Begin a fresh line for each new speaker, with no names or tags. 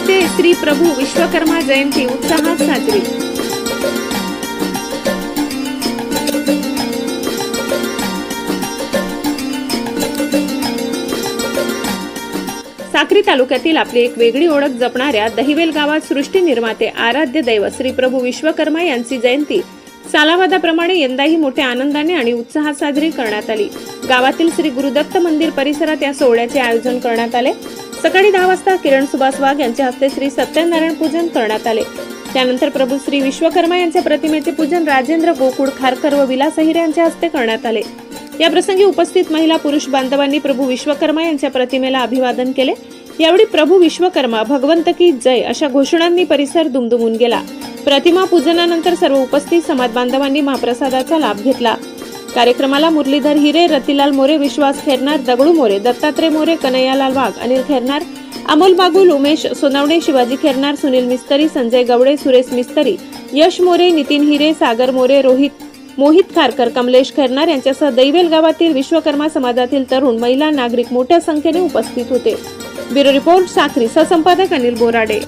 येथे श्री प्रभू विश्वकर्मा जयंती उत्साहात साजरी। साक्री तालुक्यातील आपली एक वेगळी ओळख जपणाऱ्या दहिवेल गावात सृष्टी निर्माते आराध्य दैवत श्री प्रभू विश्वकर्मा यांची जयंती सालावादाप्रमाणे यंदाही मोठ्या आनंदाने आणि उत्साहात साजरी करण्यात आली। गावातील श्री गुरुदत्त मंदिर परिसरात या सोहळ्याचे आयोजन करण्यात आले। सकाळी 10 वाजता किरण सुभाष वाघ यांच्या हस्ते श्री सत्यनारायण पूजन करण्यात आले। त्यानंतर प्रभू श्री विश्वकर्मा यांच्या प्रतिमेचे पूजन राजेंद्र गोकुळ खारकर व विलास अहिरे यांच्या हस्ते करण्यात आले। या प्रसंगी उपस्थित महिला पुरुष बांधवांनी प्रभू विश्वकर्मा यांच्या प्रतिमेला अभिवादन केले। यावेळी प्रभू विश्वकर्मा भगवंत की जय अशा घोषणांनी परिसर दुमदुमून गेला। प्रतिमा पूजनानंतर सर्व उपस्थित समाज बांधवांनी महाप्रसादाचा लाभ घेतला। कार्यक्रमाला मुरलीधर हिरे, रतिलाल मोरे, विश्वास खैरनार, दगडू मोरे, दत्तात्रय मोरे, कन्हैयालाल वाघ, अनिल खैरनार, अमोल बागुल, उमेश सोनवणे, शिवाजी खैरनार, सुनील मिस्त्री, संजय गवडे, सुरेश मिस्त्री, यश मोरे, नितीन हिरे, सागर मोरे, मोहित खारकर, कमलेश खैरनार यांच्यासह दैवेल गावातील विश्वकर्मा समाजातील तरुण, महिला, नागरिक मोठ्या संख्येने उपस्थित होते। ब्युरो रिपोर्ट साक्री, सहसंपादक अनिल बोराडे।